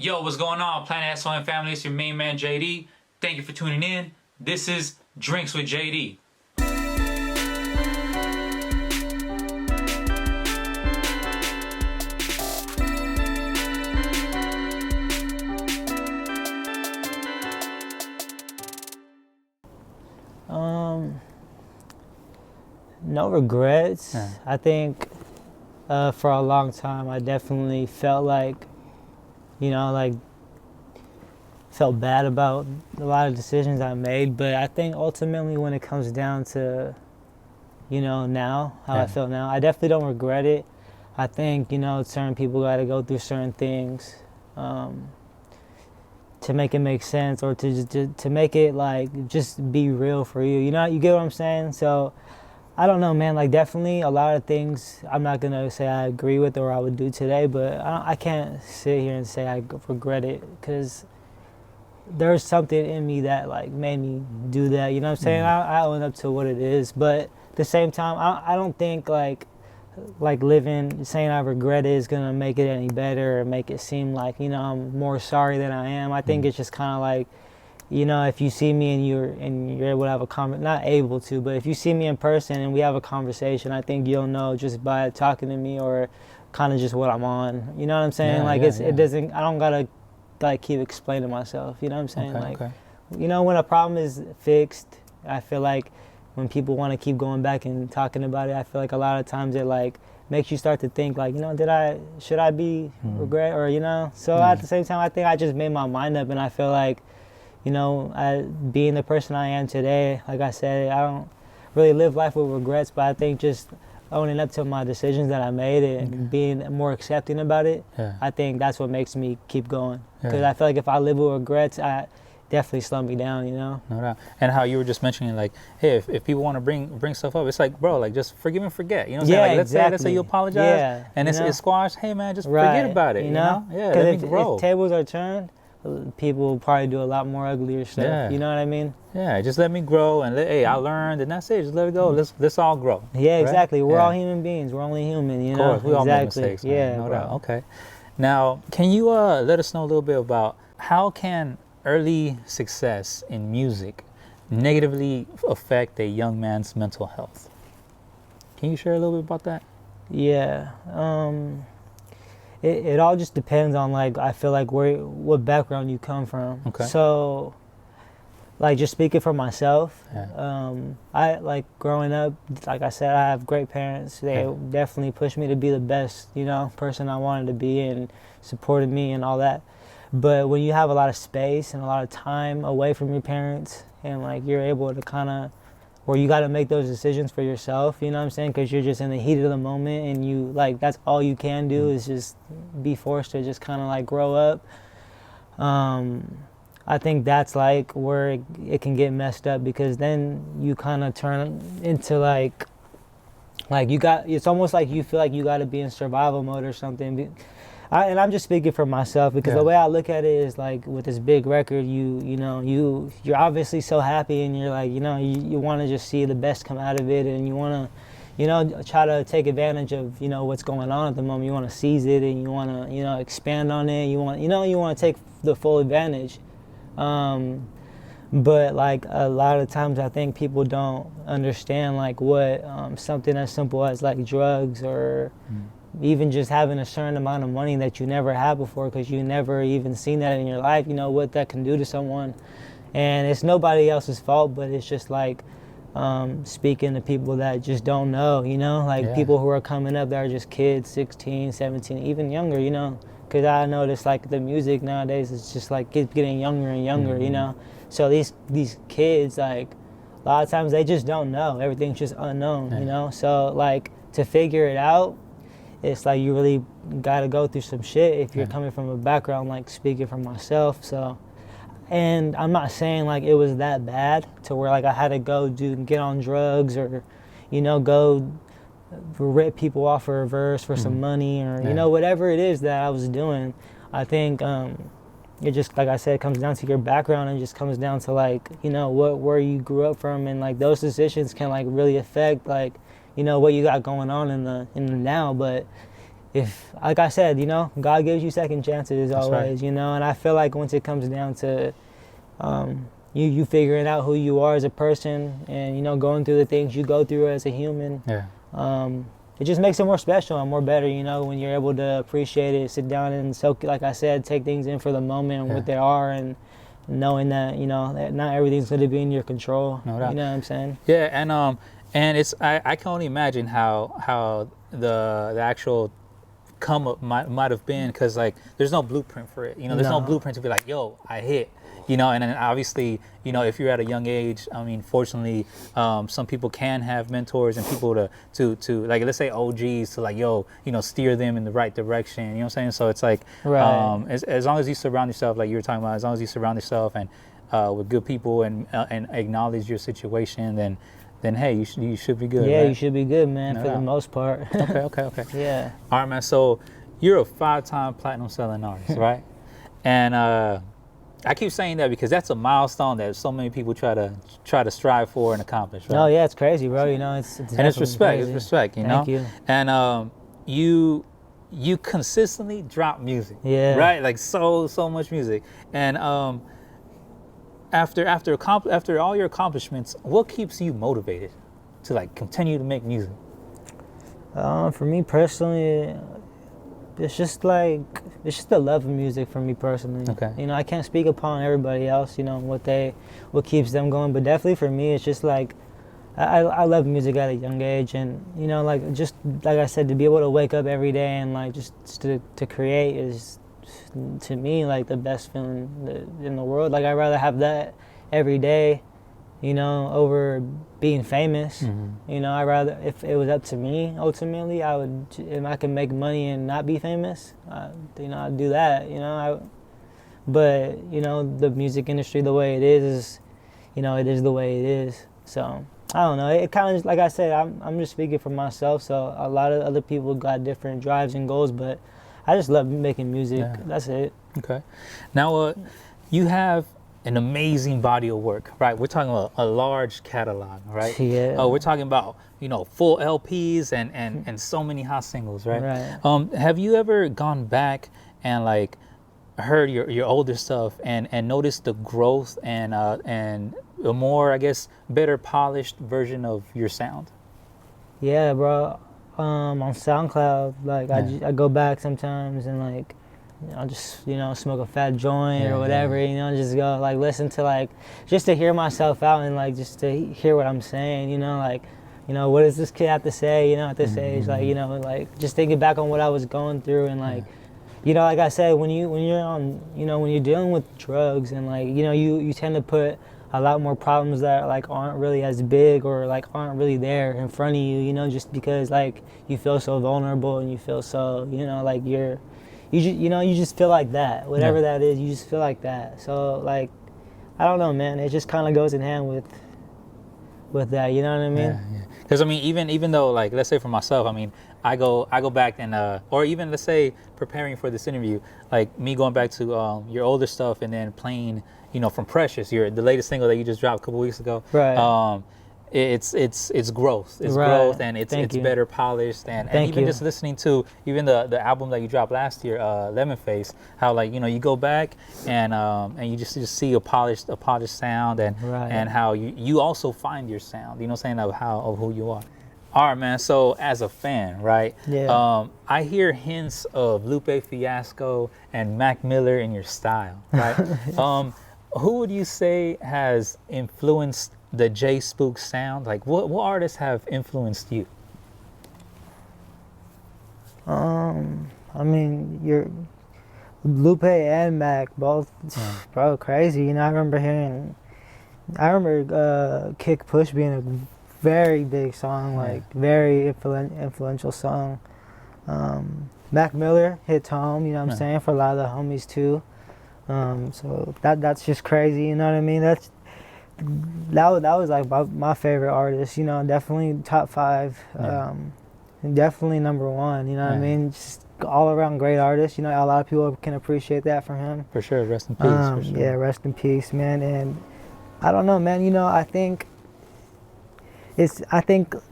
Yo, what's going on, Planet S.O.N family? It's your main man, J.D. Thank you for tuning in. This is Drinks with J.D. No regrets. I think for a long time I definitely felt like, felt bad about a lot of decisions I made. But I think ultimately when it comes down to, now, how I feel now, I definitely don't regret it. I think, certain people got to go through certain things to make it make sense, or to make it like just be real for you. You get what I'm saying? So I don't know, man. Like, definitely a lot of things I'm not gonna say I agree with or I would do today, but I can't sit here and say I regret it, because there's something in me that like made me do that. You know what I'm saying? I own up to what it is, but at the same time, I don't think like saying I regret it is gonna make it any better or make it seem like I'm more sorry than I am. I think it's just kind of like, if you see me and you're able to have a not able to, but if you see me in person and we have a conversation, I think you'll know just by talking to me or kind of just what I'm on. You know what I'm saying? It doesn't. I don't gotta like keep explaining myself. You know what I'm saying? When a problem is fixed, I feel like when people want to keep going back and talking about it, I feel like a lot of times it like makes you start to think like, should I be regret or So at the same time, I think I just made my mind up, and I feel like, being the person I am today, like I said, I don't really live life with regrets, but I think just owning up to my decisions that I made and being more accepting about it, I think that's what makes me keep going. Because I feel like if I live with regrets, I definitely slow me down, No doubt. And how you were just mentioning, like, hey, if people want to bring stuff up, it's like, bro, like, just forgive and forget. You know what I'm saying? Like, let's say you apologize, and it's squashed. Hey, man, just forget about it. You know? Yeah. Because if tables are turned, people will probably do a lot more uglier stuff. Yeah. You know what I mean? Yeah, just let me grow, and I learned, and that's it. Just let it go. Let's all grow. Yeah, exactly. Right? We're all human beings. We're only human. Of course, we all make mistakes. Man. No doubt. Okay. Now, can you let us know a little bit about how can early success in music negatively affect a young man's mental health? Can you share a little bit about that? Yeah. It all just depends on, like, I feel like what background you come from. Okay. So, like, just speaking for myself, I, like, growing up, like I said, I have great parents. They definitely pushed me to be the best, person I wanted to be, and supported me and all that. But when you have a lot of space and a lot of time away from your parents, and, like, you're able to kind of, where you got to make those decisions for yourself, you know what I'm saying? Because you're just in the heat of the moment, and you, like, that's all you can do is just be forced to just kind of, like, grow up. I think that's, like, where it can get messed up, because then you kind of turn into, like it's almost like you feel like you got to be in survival mode or something. And I'm just speaking for myself, because the way I look at it is, like, with this big record, you're obviously so happy, and you're like, you want to just see the best come out of it, and you want to, try to take advantage of, what's going on at the moment. You want to seize it, and you want to, expand on it. You want to take the full advantage. But, like, a lot of times I think people don't understand, like, what something as simple as, like, drugs, or even just having a certain amount of money that you never had before, because you never even seen that in your life, what that can do to someone. And it's nobody else's fault, but it's just like speaking to people that just don't know, people who are coming up that are just kids, 16, 17, even younger, because I notice, like, the music nowadays is just like it's getting younger and younger, So these kids, like, a lot of times they just don't know. Everything's just unknown, So, like, to figure it out, it's like you really got to go through some shit if you're coming from a background, like, speaking for myself. So, and I'm not saying, like, it was that bad to where, like, I had to get on drugs, or, go rip people off for a verse for some money, or, whatever it is that I was doing. I think it just, like I said, comes down to your background, and just comes down to, like, where you grew up from, and, like, those decisions can, like, really affect, like, what you got going on in the now. But if, like I said, you know, God gives you second chances That's always, right. you know, and I feel like once it comes down to you figuring out who you are as a person and, you know, going through the things you go through as a human, Yeah. it just makes it more special and more better, you know, when you're able to appreciate it, sit down and soak, like I said, take things in for the moment and Yeah. what they are, and knowing that, you know, that not everything's going to be in your control. No doubt. You know what I'm saying? Yeah, and it's I can only imagine how the actual come up might have been, because like there's no blueprint for it. You know, there's no No. blueprint to be like, yo, I hit. You know, and then obviously, you know, if you're at a young age, I mean, fortunately, some people can have mentors and people to like, let's say OGs, to like, yo, you know, steer them in the right direction. You know what I'm saying? So it's like, Right. as long as you surround yourself, like you were talking about, as long as you surround yourself and with good people and acknowledge your situation, then hey, you should be good. Yeah, right? you should be good, man, No for the doubt. most part. Okay. Yeah. All right, man. So you're a 5-time platinum selling artist, right? And I keep saying that because that's a milestone that so many people try to strive for and accomplish, right? No, yeah, it's crazy, bro. You know, it's And it's definitely respect. crazy. It's respect. You Thank know. you. And you consistently drop music. Yeah. Right. Like so much music. And after all your accomplishments, what keeps you motivated to like continue to make music? For me personally, it's just the love of music for me personally. Okay. You know, I can't speak upon everybody else, you know, what keeps them going, but definitely for me, it's just like, I love music at a young age, and, you know, like, just like I said, to be able to wake up every day and like just to create is, to me, like the best feeling in the world. Like, I'd rather have that every day, you know, over being famous. Mm-hmm. You know, I'd rather, if it was up to me, ultimately, I would, if I could make money and not be famous, you know, I'd do that, you know. But, you know, the music industry, the way it is, you know, it is the way it is. So, I don't know. It kind of, like I said, I'm just speaking for myself, so a lot of other people got different drives and goals, but I just love making music. Yeah. That's it. Okay. Now, you have an amazing body of work, right? We're talking about a large catalog, right? Yeah. We're talking about, you know, full LPs and so many hot singles, right? Right. Have you ever gone back and like heard your older stuff and noticed the growth and a more, I guess, better polished version of your sound? Yeah, bro. On SoundCloud, like, Yeah. I go back sometimes and like, I'll just, you know, smoke a fat joint Yeah, or whatever, yeah. you know, just go like listen to, like, just to hear myself out and like just to hear what I'm saying, you know, like, you know, what does this kid have to say, you know, at this age, like, you know, like just thinking back on what I was going through and like, you know, like I said, when you're on, you know, when you're dealing with drugs and like, you know, you tend to put a lot more problems that like aren't really as big or like aren't really there in front of you, you know, just because like you feel so vulnerable and you feel so, you know, like you just feel like that, whatever Yeah. that is, you just feel like that. So like, I don't know, man, it just kind of goes in hand with that, you know what I mean? Yeah. Because I mean, even though, like, let's say for myself, I mean, I go back and or even let's say preparing for this interview, like me going back to your older stuff and then playing, you know, from Precious, the latest single that you just dropped a couple weeks ago. Right. It's growth. It's Right. growth, and it's Thank you. better polished, and Thank even you. just listening to even the album that you dropped last year, Lemonface, how like, you know, you go back and you just see a polished sound, and Right. and how you also find your sound, you know what I'm saying, of who you are. All right, man. So as a fan, right? Yeah. I hear hints of Lupe Fiasco and Mac Miller in your style, right? Who would you say has influenced the Spooks sound? Like, what artists have influenced you? I mean, you're Lupe and Mac both, bro, crazy. You know, I remember Kick Push being a very big song, like very influential song. Mac Miller hits home, you know what I'm saying, for a lot of the homies too. So that's just crazy, you know what I mean? That was like my favorite artist, you know, definitely top 5, definitely number 1, you know what I mean? Just all around great artist, you know, a lot of people can appreciate that from him. For sure, rest in peace. For sure. Yeah, rest in peace, man. And I don't know, man, you know, I think the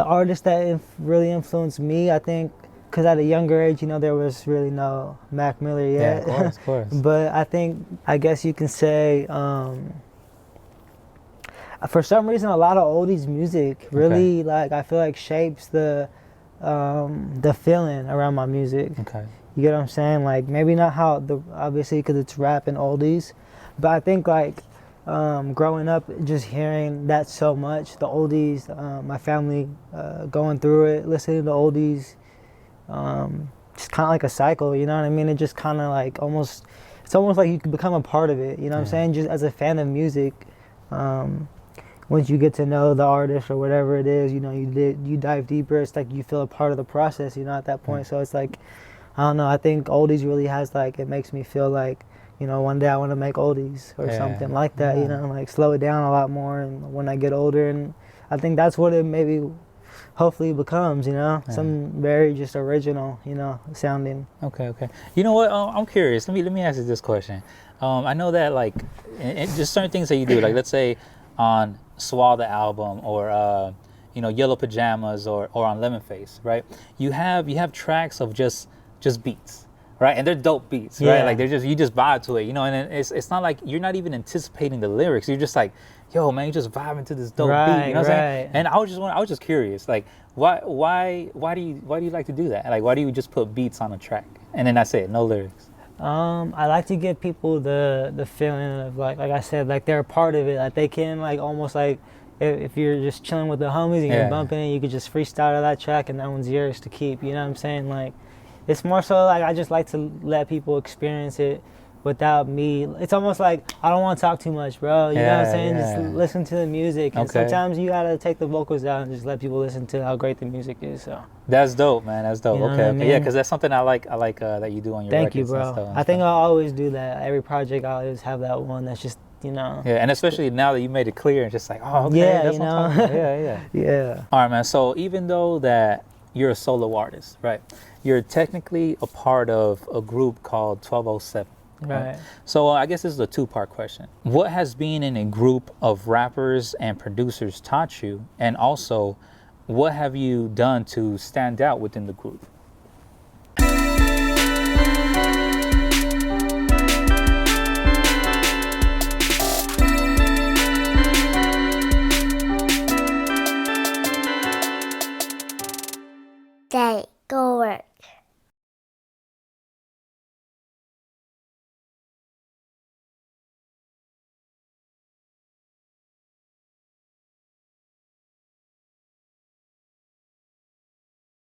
artist that really influenced me, I think because at a younger age, you know, there was really no Mac Miller yet. Yeah, of course. But I guess you can say, for some reason, a lot of oldies music really like I feel like shapes the feeling around my music. Okay. You get what I'm saying? Like maybe not how obviously because it's rap and oldies, but I think like growing up, just hearing that so much, the oldies, my family going through it, listening to oldies, just kind of like a cycle. You know what I mean? It just kind of like it's almost like you can become a part of it. You know what I'm saying? Just as a fan of music. Once you get to know the artist or whatever it is, you know, you dive deeper. It's like you feel a part of the process, you know, at that point. So it's like, I don't know. I think oldies really has like, it makes me feel like, you know, one day I want to make oldies or something like that. You know, like slow it down a lot more. And when I get older, and I think that's what it maybe, hopefully becomes. You know, some very just original, you know, sounding. Okay. You know what? I'm curious. Let me ask you this question. I know that like, just certain things that you do, like let's say on Swallow the album, or you know, Yellow Pajamas, or on Lemonface, right? You have tracks of just beats, right? And they're dope beats, right? Like you just vibe to it, you know. And it's not like you're not even anticipating the lyrics. You're just like, yo, man, you just vibing to this dope beat, you know what I'm saying? And I was just curious, like, why do you like to do that? Like, why do you just put beats on a track and then that's it, no lyrics? I like to give people the feeling of like I said, like they're a part of it. Like they can like almost like if you're just chilling with the homies and you're bumping it, you could just freestyle to that track and that one's yours to keep. You know what I'm saying? Like it's more so like I just like to let people experience it without me. It's almost like I don't want to talk too much, bro. You know what I'm saying? Just listen to the music. And sometimes you gotta take the vocals out and just let people listen to how great the music is. So that's dope, man. That's dope. You know okay. I mean? Yeah, because that's something I like that you do on your records. Thank you, bro. And stuff. I think I'll always do that. Every project I always have that one that's just, you know. Yeah, and especially now that you made it clear and just like, oh, okay, that's what I'm talking about. Yeah. All right, man. So even though that you're a solo artist, right? You're technically a part of a group called 1207. Right. So I guess this is a two-part question. What has being in a group of rappers and producers taught you? And also, what have you done to stand out within the group? Day, go work.